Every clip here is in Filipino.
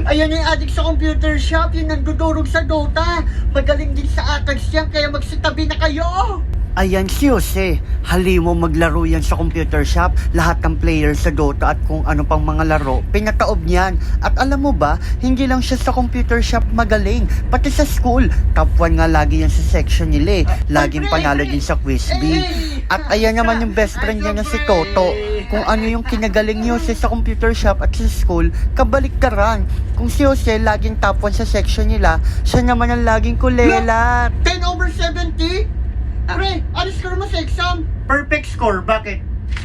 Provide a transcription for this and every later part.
Ayan yung addict sa computer shop, yung nandudurog sa Dota. Magaling din sa attacks yan, kaya magsitabi na kayo. Ayan si Jose, halimo maglaro yan sa computer shop, lahat ng players sa Dota at kung ano pang mga laro, pinataob niyan. At alam mo ba, hindi lang siya sa computer shop magaling, pati sa school, top 1 nga lagi yan sa section nila laging panalo din sa quiz bee. At ayan naman yung best friend niya na si Toto, kung ano yung kinagaling ni Jose sa computer shop at sa school, kabaliktaran. Kung si Jose laging top 1 sa section nila, siya naman ang laging kulelat. 10/70? Pre, alis ka naman sa exam. Perfect score, bakit?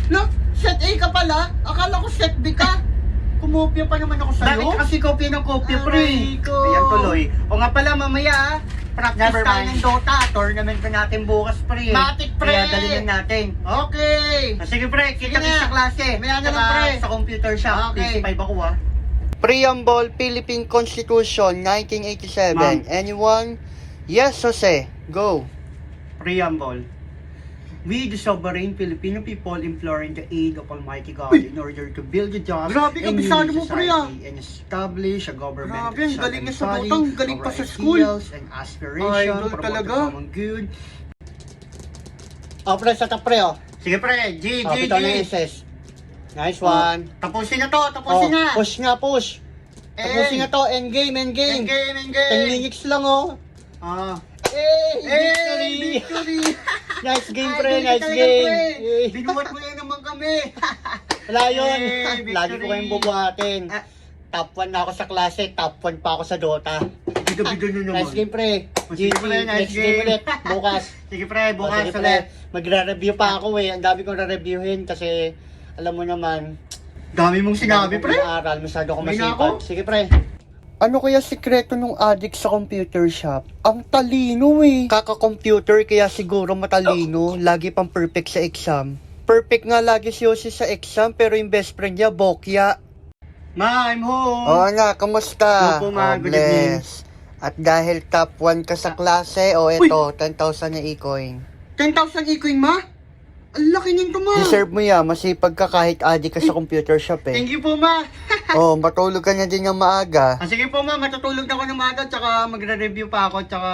Look, set A ka pala. Akala ko set B ka. Kumopya pa naman ako sa'yo. Bakit kasi kopya ng kopya, pre? Ayan tuloy. O nga pala, mamaya practice tayo ng Dota. Tournament pa natin bukas, pre. Matik, pre. Kaya galingan natin. Okay. Sige, pre. Kita-kita sa klase. Maya na lang, pre. Sa computer shop. Okay. PS5 ako, Preamble, Philippine Constitution, 1987. Ma'am. Anyone? Yes, Jose. Go. Preamble. We, the sovereign Filipino people, imploring the aid of Almighty God in order to build a just and unity society and establish a government that shall embody our ideals and aspirations, promote the common good. Pre, sa pre, Sige, pre. G. Nice one. Tapusin na to, tapusin na. Push nga, push. Tapusin na to, endgame. 10 minutes lang, victory! Nice game, pre, nice game. Binuhat mo yan naman kami. Wala yun. Lagi ko kayong bubuhatin. Top 1 na ako sa klase, top 1 pa ako sa Dota. Bido-bido nyo naman. Nice game, pre. Sige, pre, nice game. Ulit, bukas. Sige, pre, bukas ulit. Magre-review pa ako Ang dami kong re-reviewin kasi alam mo naman. Dami mong sinabi, pre. Aral, masyado ako masipag. Sige, pre. Ano kaya sikreto nung addict sa computer shop? Ang talino Kaka-computer kaya siguro matalino. Lagi pang perfect sa exam. Perfect nga lagi si Jose sa exam pero yung best friend niya, Bokya. Ma, I'm home. Na, kamusta? Opo, ma. Good evening. At dahil top 1 ka sa klase, eto, 10,000 na e-coin. 10,000 e-coin, ma? Ang laki nito, ma. Deserve mo yan. Masipag ka kahit addict ka sa computer shop Thank you po, ma. Matulog ka na din ng maaga. Sige po, ma. Matutulog na ako ng maaga. Tsaka magre-review pa ako. Tsaka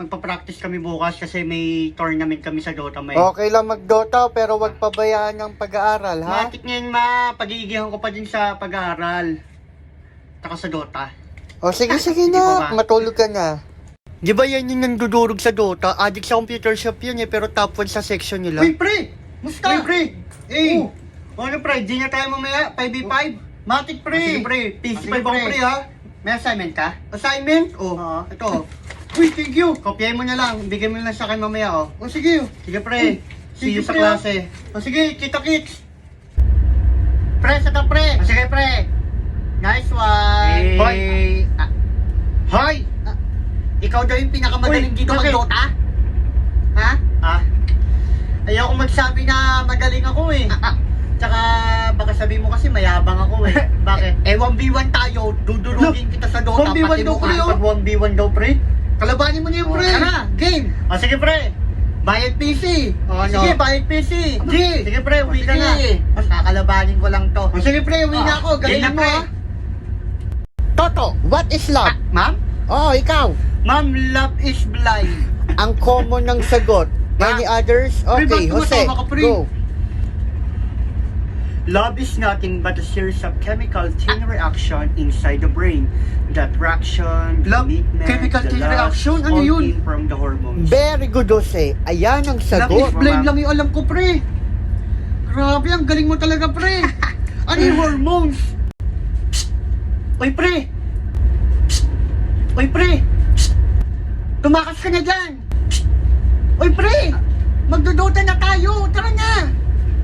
magpa-practice kami bukas kasi may tournament kami sa Dota. Okay lang mag-Dota pero wag pabayaan ng pag-aaral, ha? Matik ngayon, ma. Pag-iigihan ko pa din sa pag-aaral. Tsaka sa Dota. Sige na. Matulog ka na. Di ba yan yung nandudurog sa Dota? Addict sa computer shop yan pero top 1 sa section nila. Uy, pre! Musta? Uy, pre! Ano, pre? Di na tayo mamaya? 5v5? Matik, pre! Sige, pre. PC5 ako, pre, ha? May assignment ka? Assignment? Ito. Uy, thank you! Kopyahin mo na lang. Bigay mo lang sa akin mamaya, sige. Sige, pre. See you sa klase. Sige, kita-kits! Pre, sa ta, pre! Sige, pre! Nice one! Hoy! Hoy! Ikaw daw yung pinakamagaling dito mag-Dota? Ha? Ayoko magsabi na magaling ako Tsaka baka sabi mo kasi mayabang ako Bakit? 1v1 tayo, dudurugin kita sa Dota. 1v1 daw, pre, pag 1v1 daw, pre. Kalabanin mo niyo, pre. Tara, game. Sige, pre. Bayad PC. Sige, bayad PC. Sige, pre, uwi ka na. Mas kakalabanin ko lang to. Sige, pre, uwi na ako. Galingan mo, Toto, what is love? Ma'am? Ikaw. Ma'am, love is blind. Ang common ng sagot. Any others? Okay, Jose, go. Love is nothing but a series of chemical chain reaction inside the brain. That reaction, commitment, chemical chain reaction? Ano yun? From the hormones. Very good, Jose. Ayan ang sagot. Love is blind lang yung alam ko, pre. Grabe, ang galing mo talaga, pre. Ano yung hormones? Oy, pre. Oy, pre. Tumakas ka na dyan! Uy, pre! Magdodota na tayo! Tara na!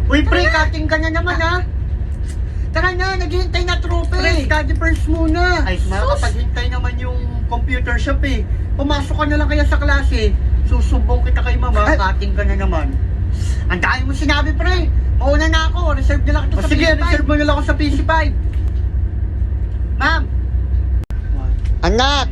Uy, pre! Cutting ka na naman, ha? Tara na! Naghihintay na trophy! Pre, study first muna! Ay, makapaghintay naman yung computer shop, Pumasok ka na lang kaya sa klase. Susubong kita kay mama, cutting ka na naman. Ang dami mo sinabi, pre! Mauna na ako! Reserve na lang ito sa PS5! Sige, reserve mo na lang ako sa PS5! Ma'am! Anak!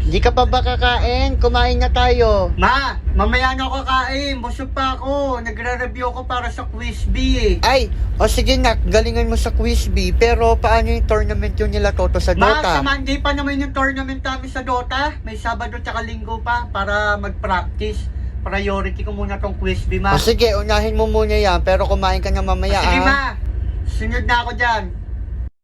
Di ka pa ba kakain? Kumain na tayo. Ma, mamaya na ako kakain. Busog pa ako. Nagre-review ako para sa Quiz B eh. Ay, o sige nak, galingan mo sa Quiz B. Pero paano yung tournament yung nila Toto sa Ma, Dota? sa Monday pa naman yung tournament namin sa Dota. May Sabado tsaka Linggo pa para mag-practice. Priority ko muna tong Quiz B, ma. O sige, unahin mo muna yan. Pero kumain ka na mamaya Sige, ah. ma. Sunod na ako dyan.